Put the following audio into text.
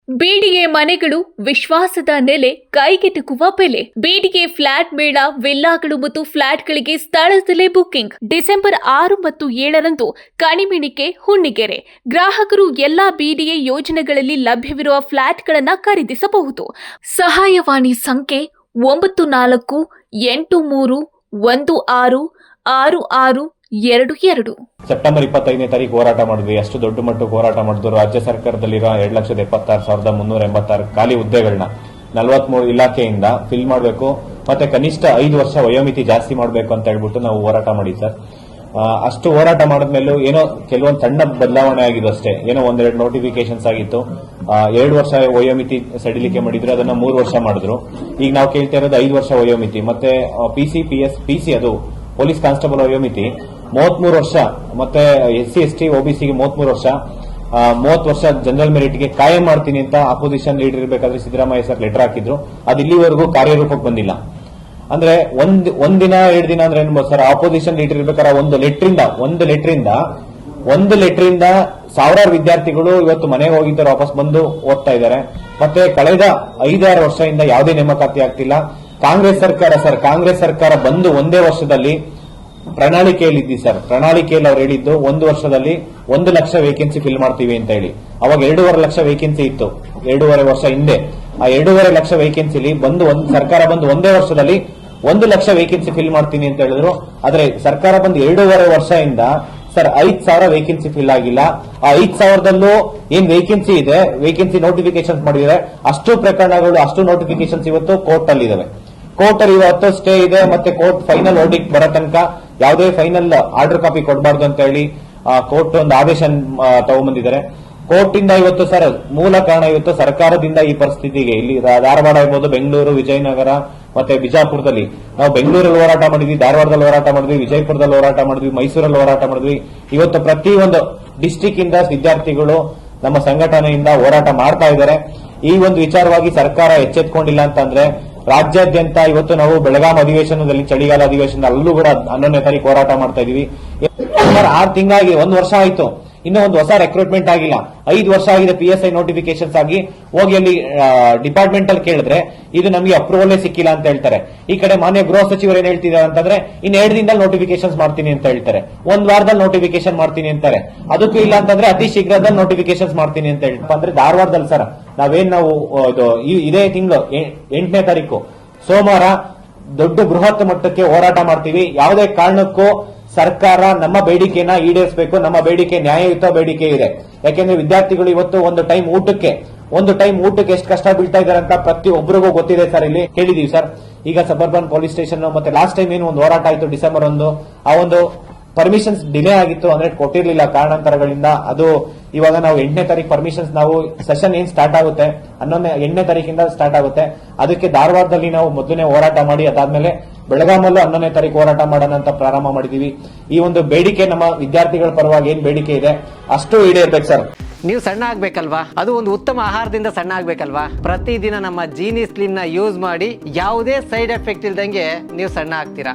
BDA ಮನೆಗಳು ವಿಶ್ವಾಸದ ನೆಲೆ, ಕೈಗೆಟುಕುವ ಬೆಲೆ. ಬಿಡಿಎ ಫ್ಲಾಟ್ ಮೇಳ, ವಿಲ್ಲಾಗಳು ಮತ್ತು ಫ್ಲಾಟ್ಗಳಿಗೆ ಸ್ಥಳದಲ್ಲೇ ಬುಕಿಂಗ್. ಡಿಸೆಂಬರ್ 6 ಮತ್ತು 7ರಂದು ಕಣಿಮಿಣಿಕೆ, ಹುಣ್ಣಿಗೆರೆ. ಗ್ರಾಹಕರು ಎಲ್ಲಾ ಬಿಡಿಎ ಯೋಜನೆಗಳಲ್ಲಿ ಲಭ್ಯವಿರುವ ಫ್ಲಾಟ್ಗಳನ್ನು ಖರೀದಿಸಬಹುದು. ಸಹಾಯವಾಣಿ ಸಂಖ್ಯೆ 9483166622. ಸೆಪ್ಟೆಂಬರ್ 25ನೇ ತಾರೀಕು ಹೋರಾಟ ಮಾಡಿದ್ವಿ. ಅಷ್ಟು ದೊಡ್ಡ ಮಟ್ಟಕ್ಕೆ ಹೋರಾಟ ಮಾಡಿದ್ರು. ರಾಜ್ಯ ಸರ್ಕಾರದಲ್ಲಿರೋ 2,76,386 ಖಾಲಿ ಹುದ್ದೆಗಳನ್ನ 43 ಇಲಾಖೆಯಿಂದ ಫಿಲ್ ಮಾಡಬೇಕು, ಮತ್ತೆ ಕನಿಷ್ಠ 5 ವರ್ಷ ವಯೋಮಿತಿ ಜಾಸ್ತಿ ಮಾಡಬೇಕು ಅಂತ ಹೇಳ್ಬಿಟ್ಟು ನಾವು ಹೋರಾಟ ಮಾಡಿ ಸರ್. ಅಷ್ಟು ಹೋರಾಟ ಮಾಡಿದ್ಮೇಲೂ ಏನೋ ಕೆಲವೊಂದು ಸಣ್ಣ ಬದಲಾವಣೆ ಆಗಿದ್ದು ಅಷ್ಟೇ. ಏನೋ ಒಂದೆರಡು ನೋಟಿಫಿಕೇಶನ್ಸ್ ಆಗಿತ್ತು. 2 ವರ್ಷ ವಯೋಮಿತಿ ಸಡಿಲಿಕೆ ಮಾಡಿದ್ರು, ಅದನ್ನ 3 ವರ್ಷ ಮಾಡಿದ್ರು. ಈಗ ನಾವು ಕೇಳ್ತಾ ಇರೋದು 5 ವರ್ಷ ವಯೋಮಿತಿ. ಮತ್ತೆ ಪಿಸಿ ಅದು ಪೊಲೀಸ್ ಕಾನ್ಸ್ಟೇಬಲ್ ವಯೋಮಿತಿ 33 ವರ್ಷ, ಮತ್ತೆ SC/ST OBCಗೆ 33 ವರ್ಷ, 30 ವರ್ಷ ಜನರಲ್ ಮೆರಿಟ್ಗೆ ಕಾಯಂ ಮಾಡ್ತೀನಿ ಅಂತ ಅಪೋಸಿಷನ್ ಲೀಡರ್ ಇರಬೇಕಾದ್ರೆ ಸಿದ್ದರಾಮಯ್ಯ ಸರ್ ಲೆಟರ್ ಹಾಕಿದ್ರು. ಅದು ಇಲ್ಲಿವರೆಗೂ ಕಾರ್ಯರೂಪಕ್ಕೆ ಬಂದಿಲ್ಲ. ಅಂದ್ರೆ ಒಂದಿನ 2 ದಿನ ಅಂದ್ರೆ ಏನು ಸರ್, ಆಪೋಸಿಷನ್ ಲೀಡರ್ ಇರ್ಬೇಕಾದ್ರೆ ಒಂದು ಲೆಟರಿಂದ ಸಾವಿರಾರು ವಿದ್ಯಾರ್ಥಿಗಳು ಇವತ್ತು ಮನೆಗೆ ಹೋಗಿದ್ದಾರೆ, ವಾಪಸ್ ಬಂದು ಓದ್ತಾ ಇದ್ದಾರೆ. ಮತ್ತೆ ಕಳೆದ 5-6 ವರ್ಷದಿಂದ ಯಾವುದೇ ನೇಮಕಾತಿ ಆಗ್ತಿಲ್ಲ. ಕಾಂಗ್ರೆಸ್ ಸರ್ಕಾರ ಬಂದು ಒಂದೇ ವರ್ಷದಲ್ಲಿ ಪ್ರಣಾಳಿಕೆಯಲ್ಲಿ ಅವ್ರು ಹೇಳಿದ್ದು 1 ವರ್ಷದಲ್ಲಿ 1 ಲಕ್ಷ ವೇಕೆನ್ಸಿ ಫಿಲ್ ಮಾಡ್ತೀವಿ ಅಂತ ಹೇಳಿ. ಅವಾಗ 2.5 ಲಕ್ಷ ವೇಕೆನ್ಸಿ ಇತ್ತು 2.5 ವರ್ಷ ಹಿಂದೆ. ಆ 2.5 ಲಕ್ಷ ವೇಕೆನ್ಸಿಲಿ ಸರ್ಕಾರ ಬಂದು ಒಂದೇ ವರ್ಷದಲ್ಲಿ 1 ಲಕ್ಷ ವೇಕೆನ್ಸಿ ಫಿಲ್ ಮಾಡ್ತೀನಿ ಅಂತ ಹೇಳಿದ್ರು. ಆದ್ರೆ ಸರ್ಕಾರ ಬಂದು 2.5 ವರ್ಷದಿಂದ ಸರ್ 5,000 ವೇಕೆನ್ಸಿ ಫಿಲ್ ಆಗಿಲ್ಲ. ಆ 5,000ದಲ್ಲೂ ಏನ್ ವೇಕೆನ್ಸಿ ಇದೆ, ವೇಕೆನ್ಸಿ ನೋಟಿಫಿಕೇಶನ್ ಮಾಡಿದ್ರೆ ಅಷ್ಟು ಪ್ರಕರಣಗಳು, ಅಷ್ಟು ನೋಟಿಫಿಕೇಶನ್ಸ್ ಇವತ್ತು ಕೋರ್ಟ್ ಅಲ್ಲಿ ಇದಾವೆ. ಕೋರ್ಟ್ ಅಲ್ಲಿ ಇವತ್ತು ಸ್ಟೇ ಇದೆ. ಮತ್ತೆ ಕೋರ್ಟ್ ಫೈನಲ್ ವರ್ಡಿಕ್ಟ್ ಬರೋ ತನಕ ಯಾವುದೇ ಫೈನಲ್ ಆರ್ಡರ್ ಕಾಪಿ ಕೊಡಬಾರ್ದು ಅಂತ ಹೇಳಿ ಕೋರ್ಟ್ ಒಂದು ಆದೇಶ ತಗೊಂಡ್ಬಂದಿದ್ದಾರೆ. ಕೋರ್ಟ್ ಇಂದ ಇವತ್ತು ಸರ್ ಮೂಲ ಕಾರಣ ಇವತ್ತು ಸರ್ಕಾರದಿಂದ ಈ ಪರಿಸ್ಥಿತಿಗೆ ಇಲ್ಲಿ ಧಾರವಾಡ ಇರ್ಬೋದು, ಬೆಂಗಳೂರು, ವಿಜಯನಗರ ಮತ್ತೆ ಬಿಜಾಪುರದಲ್ಲಿ ನಾವು ಬೆಂಗಳೂರಲ್ಲಿ ಹೋರಾಟ ಮಾಡಿದ್ವಿ, ಧಾರವಾಡದಲ್ಲಿ ಹೋರಾಟ ಮಾಡಿದ್ವಿ, ವಿಜಯಪುರದಲ್ಲಿ ಹೋರಾಟ ಮಾಡಿದ್ವಿ, ಮೈಸೂರಲ್ಲಿ ಹೋರಾಟ ಮಾಡಿದ್ವಿ. ಇವತ್ತು ಪ್ರತಿಯೊಂದು ಡಿಸ್ಟಿಕ್ ಇಂದ ವಿದ್ಯಾರ್ಥಿಗಳು ನಮ್ಮ ಸಂಘಟನೆಯಿಂದ ಹೋರಾಟ ಮಾಡ್ತಾ ಇದ್ದಾರೆ. ಈ ಒಂದು ವಿಚಾರವಾಗಿ ಸರ್ಕಾರ ಎಚ್ಚೆತ್ಕೊಂಡಿಲ್ಲ ಅಂತಂದ್ರೆ ರಾಜ್ಯಾದ್ಯಂತ ಇವತ್ತು ನಾವು ಬೆಳಗಾಂ ಅಧಿವೇಶನದಲ್ಲಿ, ಚಳಿಗಾಲ ಅಧಿವೇಶನ ಅಲ್ಲೂ ಕೂಡ 11ನೇ ತಾರೀಕು ಹೋರಾಟ ಮಾಡ್ತಾ ಇದೀವಿ. 6 ತಿಂಗಳಾಗಿ 1 ವರ್ಷ ಆಯ್ತು, ಇನ್ನೂ ಒಂದು ಹೊಸ ರೆಕ್ರೂಟ್ಮೆಂಟ್ ಆಗಿಲ್ಲ. 5 ವರ್ಷ ಆಗಿದೆ PSI ನೋಟಿಫಿಕೇಶನ್ಸ್ ಆಗಿ. ಹೋಗಿ ಅಲ್ಲಿ ಡಿಪಾರ್ಟ್ಮೆಂಟ್ ಅಲ್ಲಿ ಕೇಳಿದ್ರೆ ಇದು ನಮಗೆ ಅಪ್ರೂವಲ್ ಸಿಕ್ಕಿಲ್ಲ ಅಂತ ಹೇಳ್ತಾರೆ. ಈ ಕಡೆ ಮಾನ್ಯ ಗೃಹ ಸಚಿವರು ಏನ್ ಹೇಳ್ತಿದ್ದಾರೆ ಅಂತಂದ್ರೆ ಇನ್ನು 2 ದಿನದಲ್ಲಿ ನೋಟಿಫಿಕೇಶನ್ಸ್ ಮಾಡ್ತೀನಿ ಅಂತ ಹೇಳ್ತಾರೆ, 1 ವಾರದಲ್ಲಿ ನೋಟಿಫಿಕೇಶನ್ ಮಾಡ್ತೀನಿ ಅಂತಾರೆ. ಅದಕ್ಕೂ ಇಲ್ಲ ಅಂತಂದ್ರೆ ಅತಿ ಶೀಘ್ರದಲ್ಲಿ ನೋಟಿಫಿಕೇಶನ್ಸ್ ಮಾಡ್ತೀನಿ ಅಂತ ಹೇಳ್ತಾರೆ. ಅಂದ್ರೆ ಧಾರವಾಡದಲ್ಲಿ ಸರ್ ನಾವು ಇದೇ ತಿಂಗಳು 8ನೇ ತಾರೀಕು ಸೋಮವಾರ ದೊಡ್ಡ ಬೃಹತ್ ಮಟ್ಟಕ್ಕೆ ಹೋರಾಟ ಮಾಡ್ತೀವಿ. ಯಾವುದೇ ಕಾರಣಕ್ಕೂ ಸರ್ಕಾರ ನಮ್ಮ ಬೇಡಿಕೆನ ಈಡೇರಿಸಬೇಕು. ನಮ್ಮ ಬೇಡಿಕೆ ನ್ಯಾಯಯುತ ಬೇಡಿಕೆ ಇದೆ. ಯಾಕೆಂದ್ರೆ ವಿದ್ಯಾರ್ಥಿಗಳು ಇವತ್ತು ಒಂದು ಟೈಮ್ ಊಟಕ್ಕೆ ಎಷ್ಟು ಕಷ್ಟ ಬೀಳ್ತಾ ಇದ್ದಾರೆ ಅಂತ ಪ್ರತಿಯೊಬ್ಬರಿಗೂ ಗೊತ್ತಿದೆ ಸರ್. ಇಲ್ಲಿ ಕೇಳಿದೀವಿ ಸರ್. ಈಗ ಸಬರ್ಬನ್ ಪೊಲೀಸ್ ಸ್ಟೇಷನ್ ಮತ್ತೆ ಲಾಸ್ಟ್ ಟೈಮ್ ಏನು ಒಂದು ಹೋರಾಟ ಆಯಿತು ಡಿಸೆಂಬರ್ 1, ಆ ಒಂದು ಪರ್ಮಿಷನ್ಸ್ ಡಿಲೇ ಆಗಿತ್ತು, ಅಂದ್ರೆ ಕೊಟ್ಟಿರ್ಲಿಲ್ಲ ಕಾರಣಾಂತರಗಳಿಂದ. ಅದು ಇವಾಗ ನಾವು 8ನೇ ತಾರೀಕು ಪರ್ಮಿಷನ್ಸ್, ನಾವು ಸೆಷನ್ ಏನ್ ಸ್ಟಾರ್ಟ್ ಆಗುತ್ತೆ 8ನೇ ತಾರೀಕಿಂದ ಸ್ಟಾರ್ಟ್ ಆಗುತ್ತೆ. ಅದಕ್ಕೆ ಧಾರವಾಡದಲ್ಲಿ ನಾವು ಮೊದಲನೇ ಹೋರಾಟ ಮಾಡಿ ಅದಾದ್ಮೇಲೆ ಬೆಳಗಾಮಲ್ಲೂ 11ನೇ ತಾರೀಕು ಹೋರಾಟ ಮಾಡೋಣ ಅಂತ ಪ್ರಾರಂಭ ಮಾಡಿದೀವಿ. ಈ ಒಂದು ಬೇಡಿಕೆ ನಮ್ಮ ವಿದ್ಯಾರ್ಥಿಗಳ ಪರವಾಗಿ ಏನ್ ಬೇಡಿಕೆ ಇದೆ ಅಷ್ಟು ಈಡೇರ್ಬೇಕು ಸರ್. ನೀವು ಸಣ್ಣ ಆಗ್ಬೇಕಲ್ವಾ, ಅದು ಒಂದು ಉತ್ತಮ ಆಹಾರದಿಂದ ಸಣ್ಣ ಆಗ್ಬೇಕಲ್ವಾ. ಪ್ರತಿದಿನ ನಮ್ಮ ಜೀನಿ ಸ್ಲಿಮ್ ನ ಯೂಸ್ ಮಾಡಿ ಯಾವುದೇ ಸೈಡ್ ಎಫೆಕ್ಟ್ ಇಲ್ದಂಗೆ ನೀವು ಸಣ್ಣ ಆಗ್ತೀರಾ.